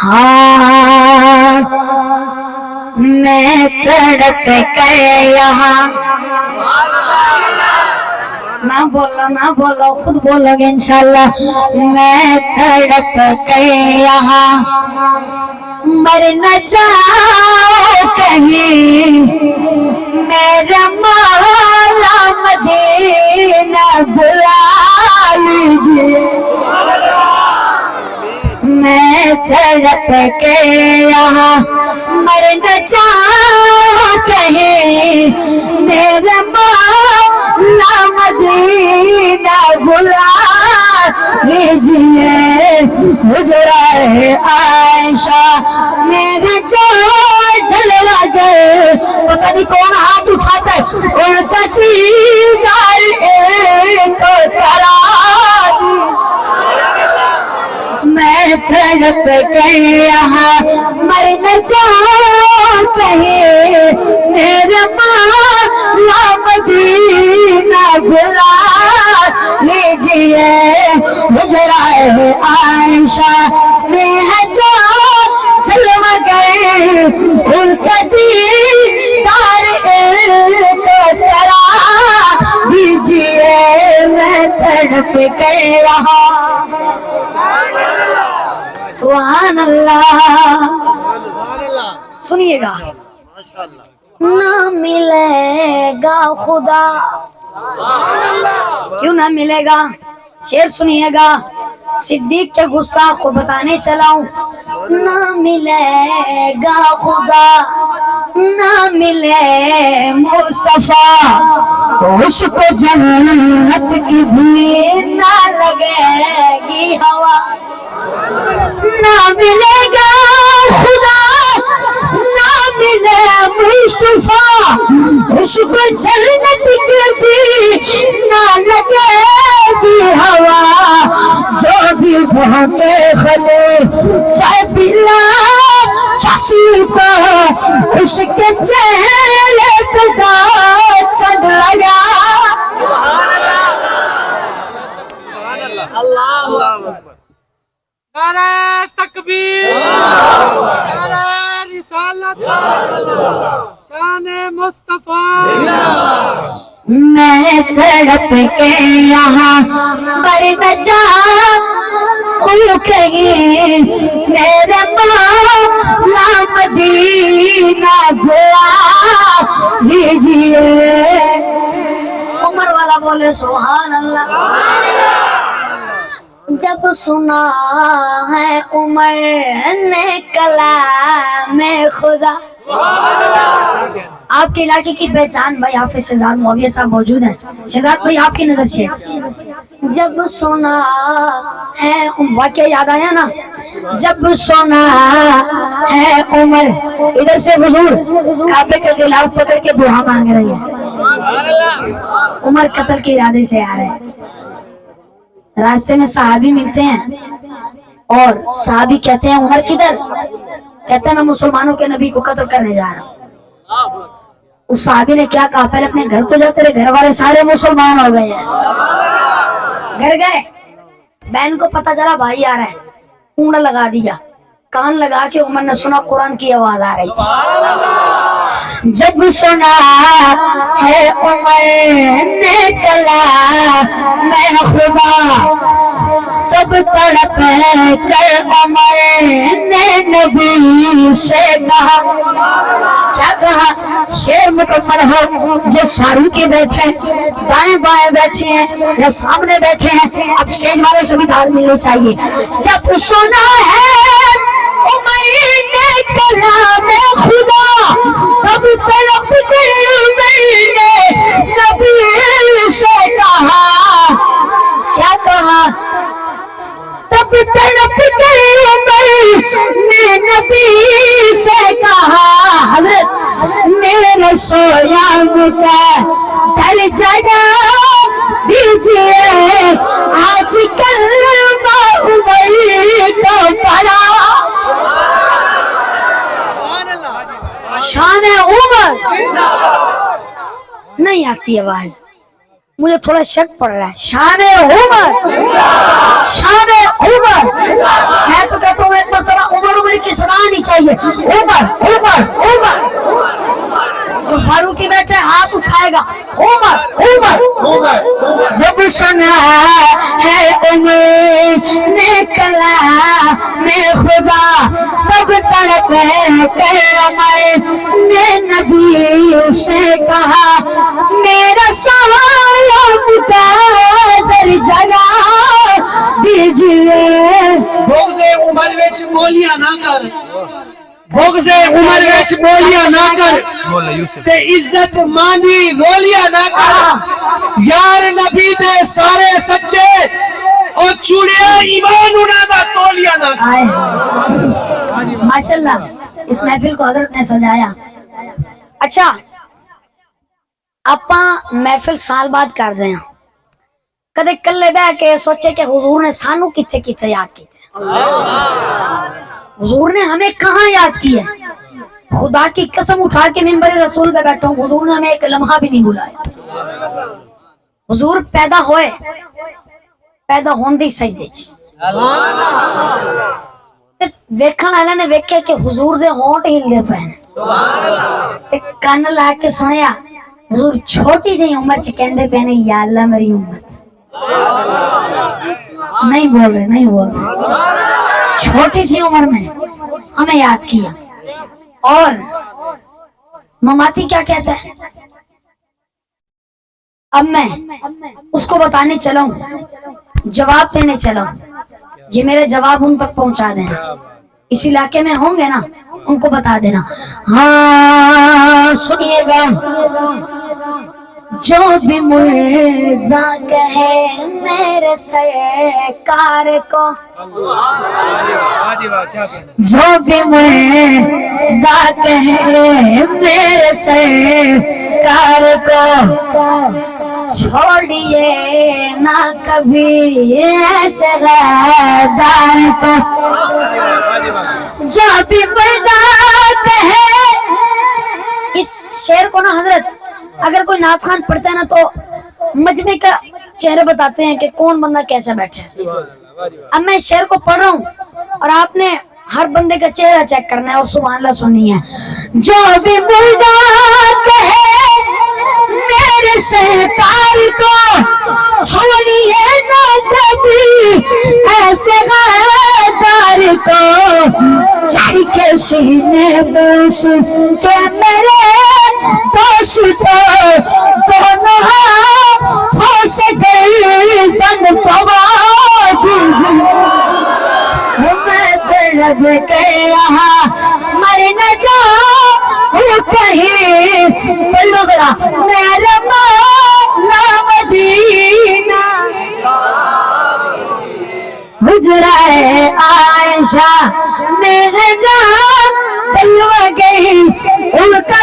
ہاں میں تڑپ کر یہاں، نہ بولو خود بولو گے انشاءاللہ. میں تڑپ کر یہاں مر نہ جاؤ کہیں، میرا مولا مدینہ بلا لیجیے. میں تڑپ کے یہاں مر نہ جاؤ کہیں، میرا مولا مدینہ بلا لیجیے. حجرہ عائشہ میرا جو جلوہ گر، پتہ نہیں کون ہاتھ اٹھاتا ہے، ان کا دیدار ایک کرا دی. میں تڑپ کے یہاں مر نہ جاؤ کہیں، میرا مولا مدینہ بلا لیجیے. حجرہ عائشہ میں ہے جو جلوہ گر، ان کا دیدار ایک کرا دیجیے. میں تڑپ کے رہا. سبحان اللہ. سنیے گا. نہ ملے گا خدا، کیوں نہ ملے گا؟ شعر سنیے گا. صدیق کے گستاخ کو بتانے چلاؤں. نہ ملے گا خدا، نہ ملے مصطفیٰ، اس کو جنت کی بھی نہ لگے گی ہوا. نہ ملے گا خدا، نہ ملے مصطفیٰ، اس کو جنت کی بھی نہ لگے گی ہوا. جو بھی بہتے خلیفہ بلا فصل کو، اس کے چہرے پہ چڑھ لگا. اللہ اکبر. نعرہ تکبیر، نعرہ رسالت، شان مصطفیٰ. میں تڑپ کے یہاں مر نہ جاؤں کہیں، میرا مولا مدینہ بلا لیجیے. عمر والا بولے سبحان اللہ. جب سنا ہے عمر نے کلام خدا. آپ کے علاقے کی پہچان بھائی حافظ شہزاد معاویہ صاحب موجود ہیں. شہزاد بھائی آپ کی نظر سے جب سنا ہے، واقعہ یاد آیا نا. جب سنا ہے عمر، ادھر سے حضور کعبے کے غلاف پکڑ کے دعا مانگ رہی ہے. عمر قتل کے ارادے سے آ رہے ہیں. راستے میں صحابی ملتے ہیں اور صحابی کہتے ہیں عمر کدھر؟ کہتے ہیں میں مسلمانوں کے نبی کو قتل کرنے جا رہا ہوں. اس صحابی نے کیا کہا؟ پہلے اپنے گھر تو جا، تیرے گھر والے سارے مسلمان ہو گئے ہیں. گھر گئے، بہن کو پتا چلا بھائی آ رہا ہے، اونگا لگا دیا. کان لگا کے عمر نے سنا قرآن کی آواز آ رہی تھی. جب سنا ہے عمر نے کلام خدا، تب تڑپ کر عمر نے نبی سے کہا. کیا کہا؟ شعر مکمل ہو. جو فاروقی بیٹھے ہیں، دائیں بائیں بیٹھے ہیں یا سامنے بیٹھے ہیں، اب اسٹیج والے سے بھی دھار ملنی چاہیے. جب سنا ہے عمر نے کلام خدا، تب تڑپ کر عمر نے نبی سے کہا. کیا کہا؟ تب تڑپ کر عمر نے نبی سے کہا. حضرت میرے سویام کا در جگہ دیجیے، آج کل میں عمر کو پڑھا. شان عمر نہیں آتی آواز، مجھے تھوڑا شک پڑ رہا ہے. شان عمر، شان عمر. میں تو کہتا ہوں ایک مرتبہ عمر چاہیے. عمر عمر عمر. تو فاروقی بیٹھے ہاتھ اٹھائے گا. عمر عمر. جب سنا ہے عمر نے کلام خدا تب تڑپ کر عمر نے نبی سے کہا میرا سوال مقدر جگہ دیجئے. بغض عمر وچ بولیاں نہ کر, بغض عمر وچ بولیاں نہ کر, تے عزت مانی رولیاں نہ کر. یار نبی دے سارے سچے اور چوڑیا ایمان انہاں دا تولیاں نہ کر. ماشاءاللہ اس محفل کو حضرت نے سجایا. اچھا اپاں محفل سال بعد کر دیں, کدے کلے بہ کے سوچے کہ حضور نے سانو کتھے کتھے یاد کیتے, حضور نے ہمیں کہاں یاد کیا. خدا کی قسم اٹھا کے منبر رسول پہ بیٹھا ہوں, حضور نے ہمیں ایک لمحہ بھی نہیں بلایا. حضور پیدا ہوئے, پیدا ہوندی سجدے چ ویکھن والے نے ویکھے کہ حضور دے ہونٹ ہلدے پے نے, تے کن لا کے سنیا حضور چھوٹی جی عمر چ کہندے پے نے یا اللہ میری امت. نہیں بول رہے, نہیں بول رہے. چھوٹی سی عمر میں ہمیں یاد کیا. اور مماتی کیا کہتا ہے, اب میں اس کو بتانے چلا ہوں, جواب دینے چلا ہوں. یہ میرے جواب ان تک پہنچا دینا, اس علاقے میں ہوں گے نا ان کو بتا دینا. ہاں سنیے گا. جو بھی مردہ کہے میرے سرکار کو, جو بھی مردہ کہے میرے سرکار کو, چھوڑیے نہ کبھی ایسے غدار کو. جو بھی مردہ کہے, اس شعر کو نا حضرت اگر کوئی نعت خوان پڑھتا ہے نا تو مجمع کا چہرے بتاتے ہیں کہ کون بندہ کیسا بیٹھے. اب میں شعر کو پڑھ رہا ہوں اور آپ نے ہر بندے کا چہرہ چیک کرنا ہے اور سبحان اللہ سننی ہے. جو بھی مردہ کہے میرے سرکار کو, چھوڑیے نہ کبھی ایسے غدار کو. چڑھ کے سینے بس کہ میرے دوست دونوں ہاتھوں سے گردن پوا دیجیے. میں طلب کر رہا مر نہ جاؤں کہیں, بولو ذرا میرا مولا مدینہ. حجرہ عائشہ میں جان چلو گئی, ان کا